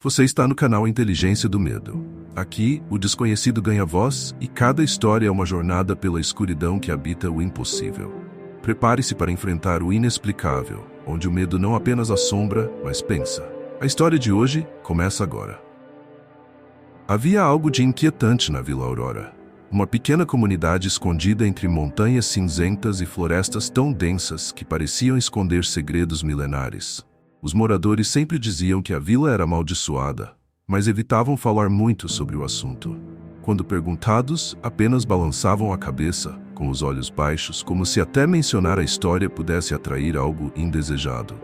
Você está no canal Inteligência do Medo. Aqui, o desconhecido ganha voz e cada história é uma jornada pela escuridão que habita o impossível. Prepare-se para enfrentar o inexplicável, onde o medo não apenas assombra, mas pensa. A história de hoje começa agora. Havia algo de inquietante na Vila Aurora. Uma pequena comunidade escondida entre montanhas cinzentas e florestas tão densas que pareciam esconder segredos milenares. Os moradores sempre diziam que a vila era amaldiçoada, mas evitavam falar muito sobre o assunto. Quando perguntados, apenas balançavam a cabeça, com os olhos baixos, como se até mencionar a história pudesse atrair algo indesejado.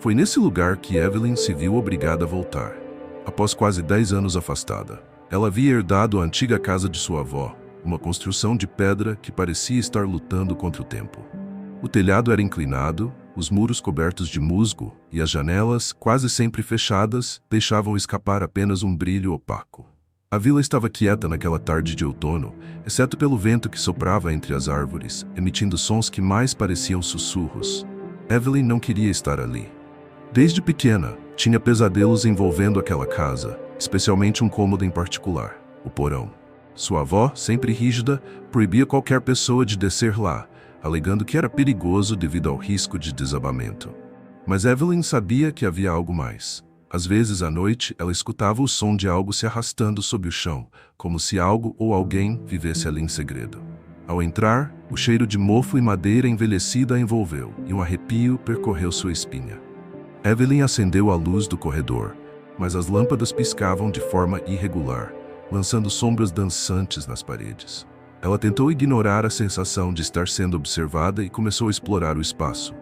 Foi nesse lugar que Evelyn se viu obrigada a voltar. Após quase 10 anos afastada, ela havia herdado a antiga casa de sua avó, uma construção de pedra que parecia estar lutando contra o tempo. O telhado era inclinado, os muros cobertos de musgo e as janelas, quase sempre fechadas, deixavam escapar apenas um brilho opaco. A vila estava quieta naquela tarde de outono, exceto pelo vento que soprava entre as árvores, emitindo sons que mais pareciam sussurros. Evelyn não queria estar ali. Desde pequena, tinha pesadelos envolvendo aquela casa, especialmente um cômodo em particular, o porão. Sua avó, sempre rígida, proibia qualquer pessoa de descer lá, alegando que era perigoso devido ao risco de desabamento. Mas Evelyn sabia que havia algo mais. Às vezes, à noite, ela escutava o som de algo se arrastando sob o chão, como se algo ou alguém vivesse ali em segredo. Ao entrar, o cheiro de mofo e madeira envelhecida a envolveu, e um arrepio percorreu sua espinha. Evelyn acendeu a luz do corredor, mas as lâmpadas piscavam de forma irregular, lançando sombras dançantes nas paredes. Ela tentou ignorar a sensação de estar sendo observada e começou a explorar o espaço.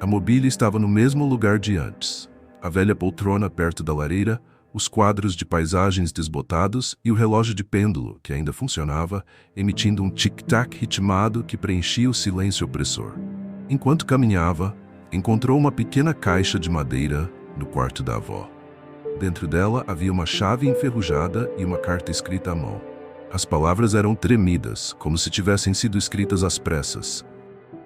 A mobília estava no mesmo lugar de antes. A velha poltrona perto da lareira, os quadros de paisagens desbotados e o relógio de pêndulo, que ainda funcionava, emitindo um tic-tac ritmado que preenchia o silêncio opressor. Enquanto caminhava, encontrou uma pequena caixa de madeira no quarto da avó. Dentro dela havia uma chave enferrujada e uma carta escrita à mão. As palavras eram tremidas, como se tivessem sido escritas às pressas.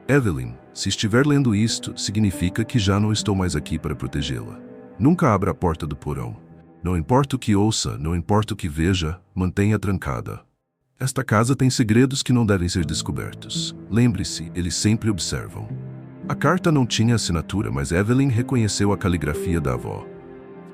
Evelyn, se estiver lendo isto, significa que já não estou mais aqui para protegê-la. Nunca abra a porta do porão. Não importa o que ouça, não importa o que veja, mantenha trancada. Esta casa tem segredos que não devem ser descobertos. Lembre-se, eles sempre observam. A carta não tinha assinatura, mas Evelyn reconheceu a caligrafia da avó.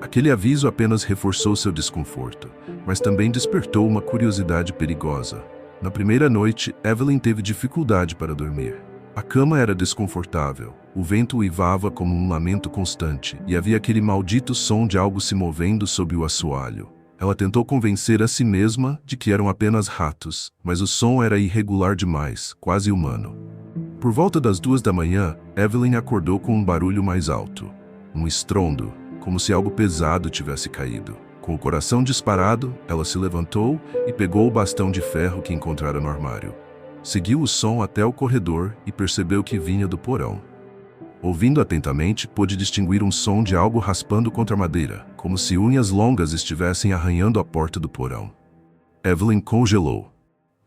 Aquele aviso apenas reforçou seu desconforto, mas também despertou uma curiosidade perigosa. Na primeira noite, Evelyn teve dificuldade para dormir. A cama era desconfortável, o vento uivava como um lamento constante, e havia aquele maldito som de algo se movendo sob o assoalho. Ela tentou convencer a si mesma de que eram apenas ratos, mas o som era irregular demais, quase humano. Por volta das 2 da manhã, Evelyn acordou com um barulho mais alto. Um estrondo, como se algo pesado tivesse caído. Com o coração disparado, ela se levantou e pegou o bastão de ferro que encontrara no armário. Seguiu o som até o corredor e percebeu que vinha do porão. Ouvindo atentamente, pôde distinguir um som de algo raspando contra a madeira, como se unhas longas estivessem arranhando a porta do porão. Evelyn congelou.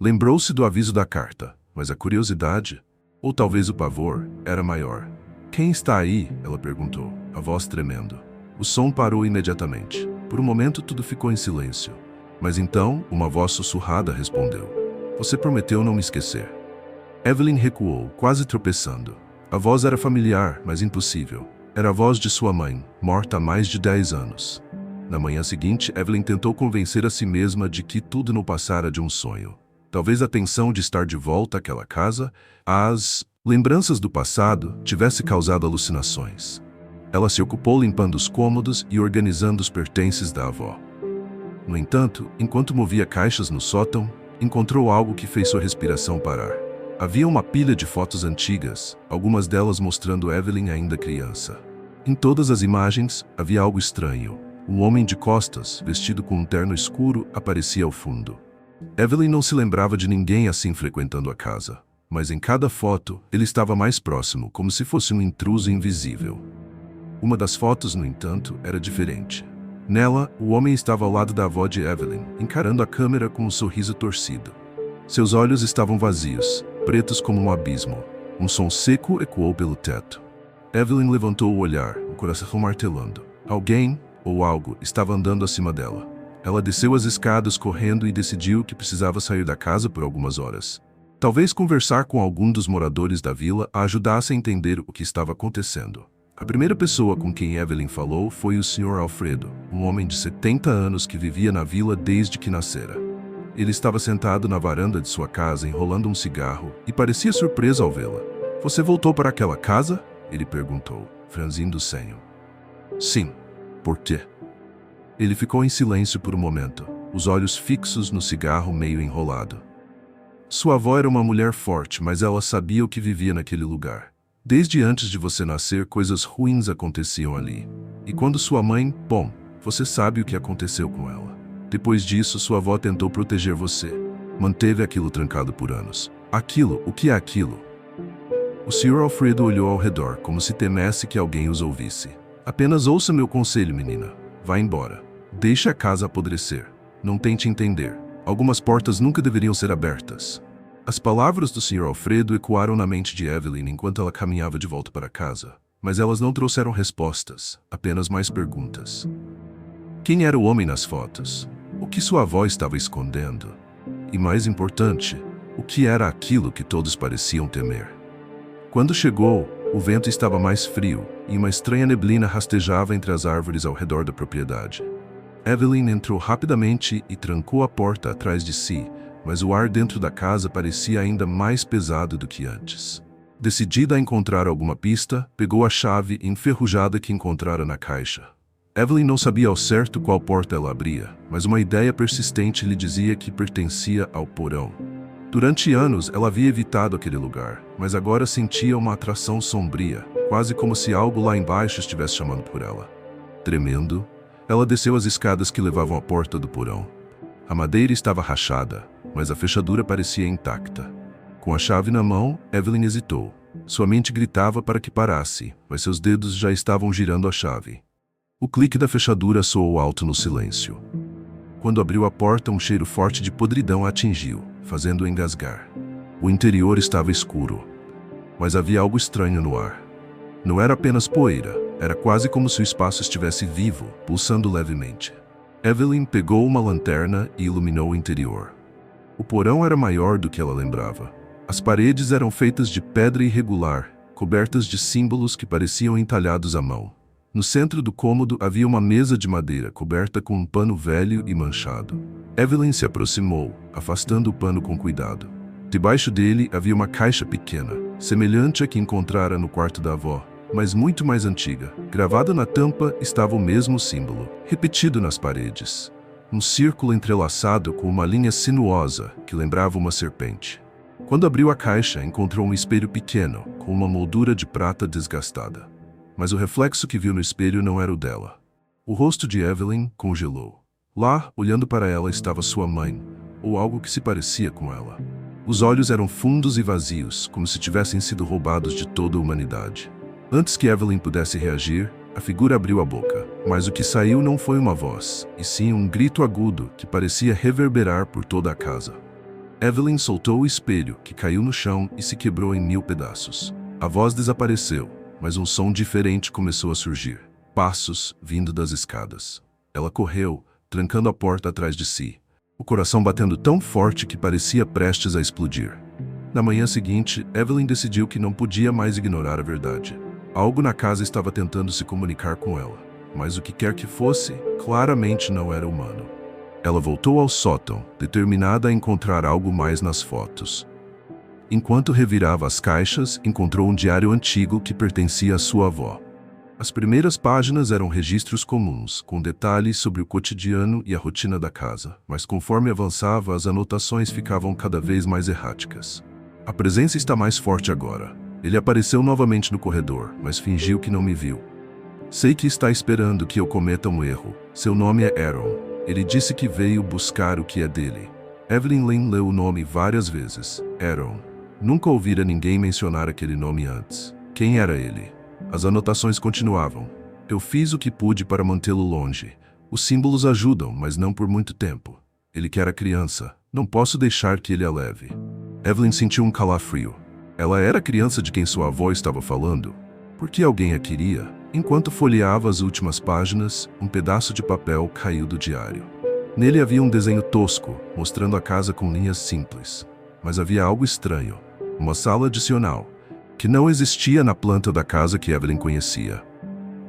Lembrou-se do aviso da carta, mas a curiosidade, ou talvez o pavor, era maior. "Quem está aí?" ela perguntou, a voz tremendo. O som parou imediatamente. Por um momento tudo ficou em silêncio. Mas então, uma voz sussurrada respondeu. "Você prometeu não me esquecer." Evelyn recuou, quase tropeçando. A voz era familiar, mas impossível. Era a voz de sua mãe, morta há mais de 10 anos. Na manhã seguinte, Evelyn tentou convencer a si mesma de que tudo não passara de um sonho. Talvez a tensão de estar de volta àquela casa, as lembranças do passado, tivesse causado alucinações. Ela se ocupou limpando os cômodos e organizando os pertences da avó. No entanto, enquanto movia caixas no sótão, encontrou algo que fez sua respiração parar. Havia uma pilha de fotos antigas, algumas delas mostrando Evelyn ainda criança. Em todas as imagens, havia algo estranho. Um homem de costas, vestido com um terno escuro, aparecia ao fundo. Evelyn não se lembrava de ninguém assim frequentando a casa. Mas em cada foto, ele estava mais próximo, como se fosse um intruso invisível. Uma das fotos, no entanto, era diferente. Nela, o homem estava ao lado da avó de Evelyn, encarando a câmera com um sorriso torcido. Seus olhos estavam vazios, pretos como um abismo. Um som seco ecoou pelo teto. Evelyn levantou o olhar, o coração martelando. Alguém, ou algo, estava andando acima dela. Ela desceu as escadas correndo e decidiu que precisava sair da casa por algumas horas. Talvez conversar com algum dos moradores da vila a ajudasse a entender o que estava acontecendo. A primeira pessoa com quem Evelyn falou foi o Sr. Alfredo, um homem de 70 anos que vivia na vila desde que nascera. Ele estava sentado na varanda de sua casa enrolando um cigarro e parecia surpreso ao vê-la. "Você voltou para aquela casa?" ele perguntou, franzindo o senho. "Sim. Por quê?" Ele ficou em silêncio por um momento, os olhos fixos no cigarro meio enrolado. Sua avó era uma mulher forte, mas ela sabia o que vivia naquele lugar. Desde antes de você nascer, coisas ruins aconteciam ali. E quando sua mãe, bom, você sabe o que aconteceu com ela. Depois disso, sua avó tentou proteger você. Manteve aquilo trancado por anos. Aquilo, o que é aquilo? O Sr. Alfredo olhou ao redor, como se temesse que alguém os ouvisse. "Apenas ouça meu conselho, menina. Vá embora. Deixe a casa apodrecer. Não tente entender. Algumas portas nunca deveriam ser abertas." As palavras do Sr. Alfredo ecoaram na mente de Evelyn enquanto ela caminhava de volta para casa. Mas elas não trouxeram respostas, apenas mais perguntas. Quem era o homem nas fotos? O que sua avó estava escondendo? E mais importante, o que era aquilo que todos pareciam temer? Quando chegou, o vento estava mais frio e uma estranha neblina rastejava entre as árvores ao redor da propriedade. Evelyn entrou rapidamente e trancou a porta atrás de si, mas o ar dentro da casa parecia ainda mais pesado do que antes. Decidida a encontrar alguma pista, pegou a chave enferrujada que encontrara na caixa. Evelyn não sabia ao certo qual porta ela abria, mas uma ideia persistente lhe dizia que pertencia ao porão. Durante anos, ela havia evitado aquele lugar, mas agora sentia uma atração sombria, quase como se algo lá embaixo estivesse chamando por ela. Tremendo, ela desceu as escadas que levavam à porta do porão. A madeira estava rachada, mas a fechadura parecia intacta. Com a chave na mão, Evelyn hesitou. Sua mente gritava para que parasse, mas seus dedos já estavam girando a chave. O clique da fechadura soou alto no silêncio. Quando abriu a porta, um cheiro forte de podridão a atingiu, fazendo-o engasgar. O interior estava escuro, mas havia algo estranho no ar. Não era apenas poeira, era quase como se o espaço estivesse vivo, pulsando levemente. Evelyn pegou uma lanterna e iluminou o interior. O porão era maior do que ela lembrava. As paredes eram feitas de pedra irregular, cobertas de símbolos que pareciam entalhados à mão. No centro do cômodo havia uma mesa de madeira coberta com um pano velho e manchado. Evelyn se aproximou, afastando o pano com cuidado. Debaixo dele havia uma caixa pequena, semelhante à que encontrara no quarto da avó, mas muito mais antiga. Gravado na tampa estava o mesmo símbolo, repetido nas paredes. Um círculo entrelaçado com uma linha sinuosa que lembrava uma serpente. Quando abriu a caixa, encontrou um espelho pequeno, com uma moldura de prata desgastada. Mas o reflexo que viu no espelho não era o dela. O rosto de Evelyn congelou. Lá, olhando para ela, estava sua mãe, ou algo que se parecia com ela. Os olhos eram fundos e vazios, como se tivessem sido roubados de toda a humanidade. Antes que Evelyn pudesse reagir, a figura abriu a boca, mas o que saiu não foi uma voz, e sim um grito agudo que parecia reverberar por toda a casa. Evelyn soltou o espelho, que caiu no chão e se quebrou em 1000 pedaços. A voz desapareceu, mas um som diferente começou a surgir. Passos vindo das escadas. Ela correu, trancando a porta atrás de si, o coração batendo tão forte que parecia prestes a explodir. Na manhã seguinte, Evelyn decidiu que não podia mais ignorar a verdade. Algo na casa estava tentando se comunicar com ela, mas o que quer que fosse, claramente não era humano. Ela voltou ao sótão, determinada a encontrar algo mais nas fotos. Enquanto revirava as caixas, encontrou um diário antigo que pertencia à sua avó. As primeiras páginas eram registros comuns, com detalhes sobre o cotidiano e a rotina da casa, mas conforme avançava, as anotações ficavam cada vez mais erráticas. A presença está mais forte agora. Ele apareceu novamente no corredor, mas fingiu que não me viu. Sei que está esperando que eu cometa um erro. Seu nome é Aaron. Ele disse que veio buscar o que é dele. Evelyn Lynn leu o nome várias vezes. Aaron. Nunca ouvira ninguém mencionar aquele nome antes. Quem era ele? As anotações continuavam. Eu fiz o que pude para mantê-lo longe. Os símbolos ajudam, mas não por muito tempo. Ele quer a criança. Não posso deixar que ele a leve. Evelyn sentiu um calafrio. Ela era a criança de quem sua avó estava falando? Por que alguém a queria? Enquanto folheava as últimas páginas, um pedaço de papel caiu do diário. Nele havia um desenho tosco, mostrando a casa com linhas simples. Mas havia algo estranho. Uma sala adicional, que não existia na planta da casa que Evelyn conhecia.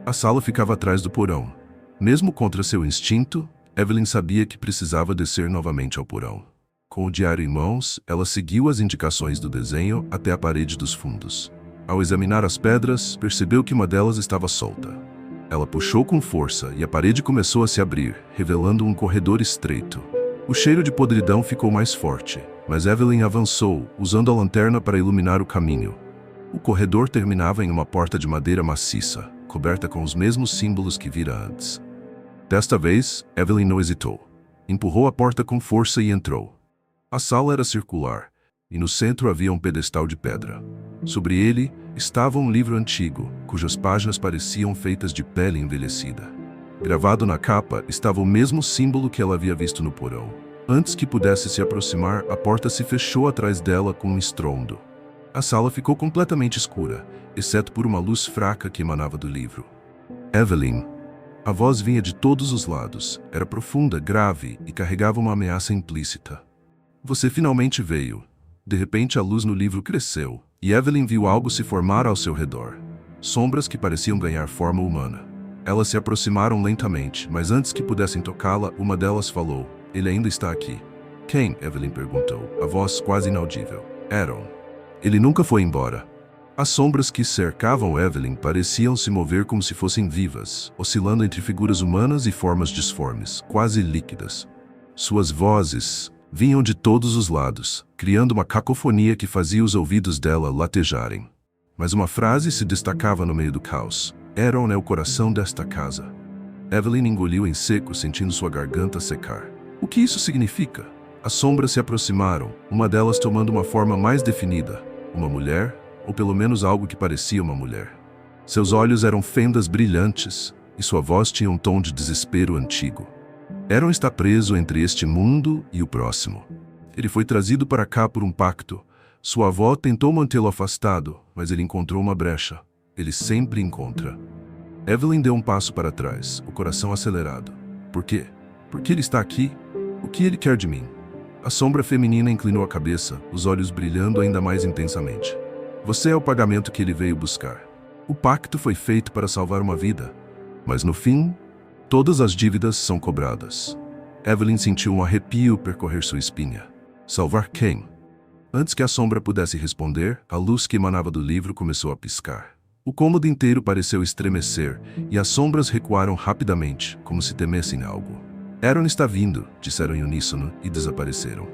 A sala ficava atrás do porão. Mesmo contra seu instinto, Evelyn sabia que precisava descer novamente ao porão. Com o diário em mãos, ela seguiu as indicações do desenho até a parede dos fundos. Ao examinar as pedras, percebeu que uma delas estava solta. Ela puxou com força e a parede começou a se abrir, revelando um corredor estreito. O cheiro de podridão ficou mais forte, mas Evelyn avançou, usando a lanterna para iluminar o caminho. O corredor terminava em uma porta de madeira maciça, coberta com os mesmos símbolos que vira antes. Desta vez, Evelyn não hesitou. Empurrou a porta com força e entrou. A sala era circular, e no centro havia um pedestal de pedra. Sobre ele estava um livro antigo, cujas páginas pareciam feitas de pele envelhecida. Gravado na capa estava o mesmo símbolo que ela havia visto no porão. Antes que pudesse se aproximar, a porta se fechou atrás dela com um estrondo. A sala ficou completamente escura, exceto por uma luz fraca que emanava do livro. Evelyn. A voz vinha de todos os lados. Era profunda, grave e carregava uma ameaça implícita. Você finalmente veio. De repente a luz no livro cresceu, e Evelyn viu algo se formar ao seu redor. Sombras que pareciam ganhar forma humana. Elas se aproximaram lentamente, mas antes que pudessem tocá-la, uma delas falou: "Ele ainda está aqui." "Quem?" Evelyn perguntou, a voz quase inaudível. "Aaron. Ele nunca foi embora." As sombras que cercavam Evelyn pareciam se mover como se fossem vivas, oscilando entre figuras humanas e formas disformes, quase líquidas. Suas vozes vinham de todos os lados, criando uma cacofonia que fazia os ouvidos dela latejarem. Mas uma frase se destacava no meio do caos: "Aaron é o coração desta casa." Evelyn engoliu em seco, sentindo sua garganta secar. O que isso significa? As sombras se aproximaram, uma delas tomando uma forma mais definida. Uma mulher, ou pelo menos algo que parecia uma mulher. Seus olhos eram fendas brilhantes, e sua voz tinha um tom de desespero antigo. Aaron está preso entre este mundo e o próximo. Ele foi trazido para cá por um pacto. Sua avó tentou mantê-lo afastado, mas ele encontrou uma brecha. Ele sempre encontra. Evelyn deu um passo para trás, o coração acelerado. Por quê? Por que ele está aqui? O que ele quer de mim? A sombra feminina inclinou a cabeça, os olhos brilhando ainda mais intensamente. Você é o pagamento que ele veio buscar. O pacto foi feito para salvar uma vida, mas no fim, todas as dívidas são cobradas. Evelyn sentiu um arrepio percorrer sua espinha. Salvar quem? Antes que a sombra pudesse responder, a luz que emanava do livro começou a piscar. O cômodo inteiro pareceu estremecer, e as sombras recuaram rapidamente, como se temessem algo. Aaron está vindo, disseram em uníssono, e desapareceram.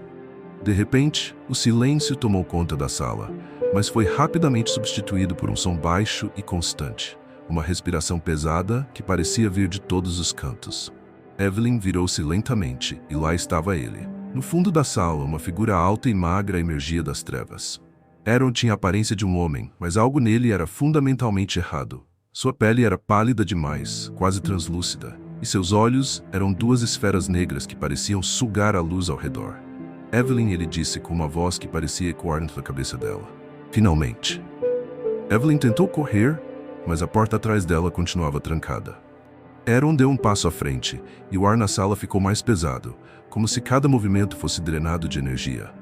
De repente, o silêncio tomou conta da sala, mas foi rapidamente substituído por um som baixo e constante. Uma respiração pesada que parecia vir de todos os cantos. Evelyn virou-se lentamente, e lá estava ele. No fundo da sala, uma figura alta e magra emergia das trevas. Aaron tinha a aparência de um homem, mas algo nele era fundamentalmente errado. Sua pele era pálida demais, quase translúcida, e seus olhos eram duas esferas negras que pareciam sugar a luz ao redor. Evelyn, ele disse com uma voz que parecia ecoar dentro da cabeça dela. Finalmente. Evelyn tentou correr, mas a porta atrás dela continuava trancada. Aaron deu um passo à frente, e o ar na sala ficou mais pesado, como se cada movimento fosse drenado de energia.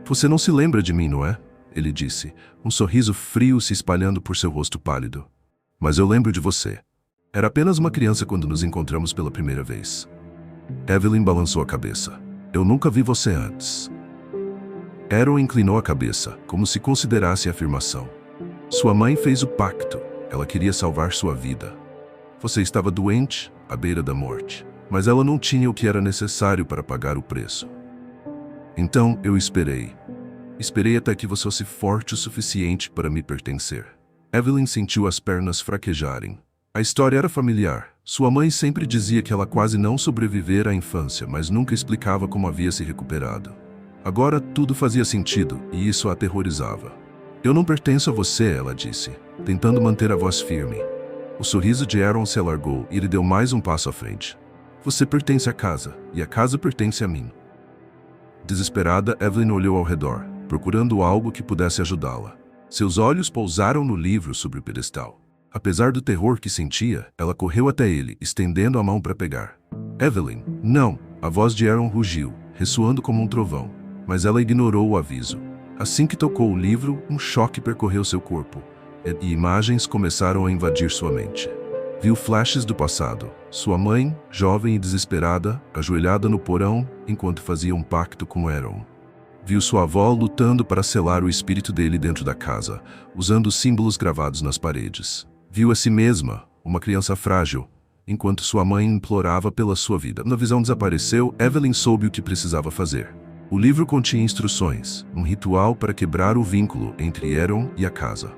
Você não se lembra de mim, não é? Ele disse, um sorriso frio se espalhando por seu rosto pálido. Mas eu lembro de você. Era apenas uma criança quando nos encontramos pela primeira vez. Evelyn balançou a cabeça. Eu nunca vi você antes. Aaron inclinou a cabeça, como se considerasse a afirmação. Sua mãe fez o pacto. Ela queria salvar sua vida. Você estava doente, à beira da morte, mas ela não tinha o que era necessário para pagar o preço. Então eu esperei. Esperei até que você fosse forte o suficiente para me pertencer. Evelyn sentiu as pernas fraquejarem. A história era familiar. Sua mãe sempre dizia que ela quase não sobrevivera à infância, mas nunca explicava como havia se recuperado. Agora tudo fazia sentido, e isso a aterrorizava. Eu não pertenço a você, ela disse, tentando manter a voz firme. O sorriso de Aaron se alargou e ele deu mais um passo à frente. Você pertence à casa, e a casa pertence a mim. Desesperada, Evelyn olhou ao redor, procurando algo que pudesse ajudá-la. Seus olhos pousaram no livro sobre o pedestal. Apesar do terror que sentia, ela correu até ele, estendendo a mão para pegar. Evelyn, não! A voz de Aaron rugiu, ressoando como um trovão. Mas ela ignorou o aviso. Assim que tocou o livro, um choque percorreu seu corpo, e imagens começaram a invadir sua mente. Viu flashes do passado. Sua mãe, jovem e desesperada, ajoelhada no porão, enquanto fazia um pacto com Aaron. Viu sua avó lutando para selar o espírito dele dentro da casa, usando símbolos gravados nas paredes. Viu a si mesma, uma criança frágil, enquanto sua mãe implorava pela sua vida. Quando a visão desapareceu, Evelyn soube o que precisava fazer. O livro continha instruções, um ritual para quebrar o vínculo entre Aaron e a casa.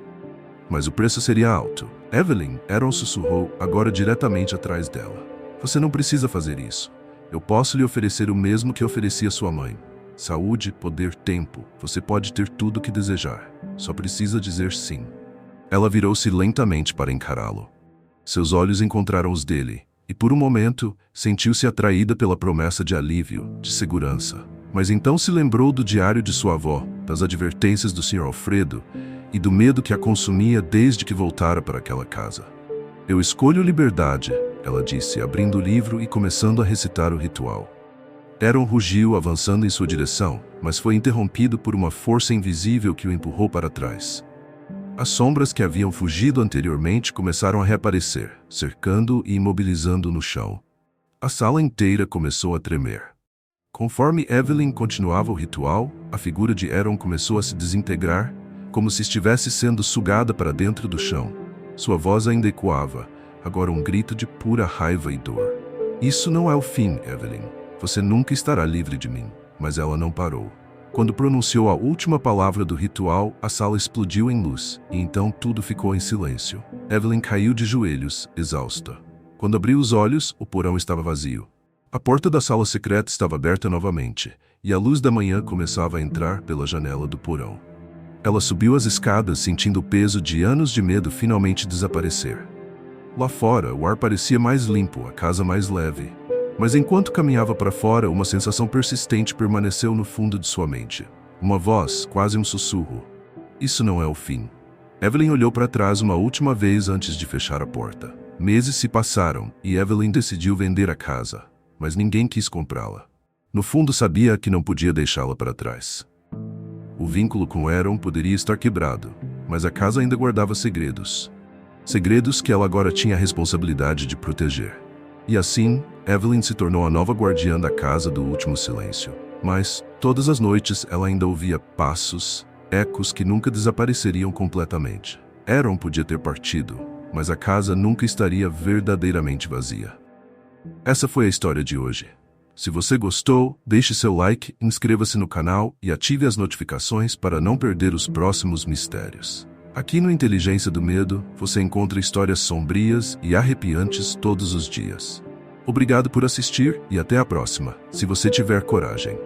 Mas o preço seria alto. Evelyn, Aaron sussurrou, agora diretamente atrás dela. Você não precisa fazer isso. Eu posso lhe oferecer o mesmo que ofereci à sua mãe. Saúde, poder, tempo. Você pode ter tudo o que desejar. Só precisa dizer sim. Ela virou-se lentamente para encará-lo. Seus olhos encontraram os dele, e por um momento, sentiu-se atraída pela promessa de alívio, de segurança. Mas então se lembrou do diário de sua avó, das advertências do Sr. Alfredo, e do medo que a consumia desde que voltara para aquela casa. Eu escolho liberdade, ela disse, abrindo o livro e começando a recitar o ritual. Aaron rugiu, avançando em sua direção, mas foi interrompido por uma força invisível que o empurrou para trás. As sombras que haviam fugido anteriormente começaram a reaparecer, cercando e imobilizando no chão. A sala inteira começou a tremer. Conforme Evelyn continuava o ritual, a figura de Aaron começou a se desintegrar, como se estivesse sendo sugada para dentro do chão. Sua voz ainda ecoava, agora um grito de pura raiva e dor. Isso não é o fim, Evelyn. Você nunca estará livre de mim. Mas ela não parou. Quando pronunciou a última palavra do ritual, a sala explodiu em luz, e então tudo ficou em silêncio. Evelyn caiu de joelhos, exausta. Quando abriu os olhos, o porão estava vazio. A porta da sala secreta estava aberta novamente, e a luz da manhã começava a entrar pela janela do porão. Ela subiu as escadas, sentindo o peso de anos de medo finalmente desaparecer. Lá fora, o ar parecia mais limpo, a casa mais leve. Mas enquanto caminhava para fora, uma sensação persistente permaneceu no fundo de sua mente. Uma voz, quase um sussurro. Isso não é o fim. Evelyn olhou para trás uma última vez antes de fechar a porta. Meses se passaram, e Evelyn decidiu vender a casa. Mas ninguém quis comprá-la. No fundo, sabia que não podia deixá-la para trás. O vínculo com Aaron poderia estar quebrado, mas a casa ainda guardava segredos. Segredos que ela agora tinha a responsabilidade de proteger. E assim, Evelyn se tornou a nova guardiã da casa do último silêncio. Mas, todas as noites, ela ainda ouvia passos, ecos que nunca desapareceriam completamente. Aaron podia ter partido, mas a casa nunca estaria verdadeiramente vazia. Essa foi a história de hoje. Se você gostou, deixe seu like, inscreva-se no canal e ative as notificações para não perder os próximos mistérios. Aqui no Inteligência do Medo, você encontra histórias sombrias e arrepiantes todos os dias. Obrigado por assistir e até a próxima, se você tiver coragem.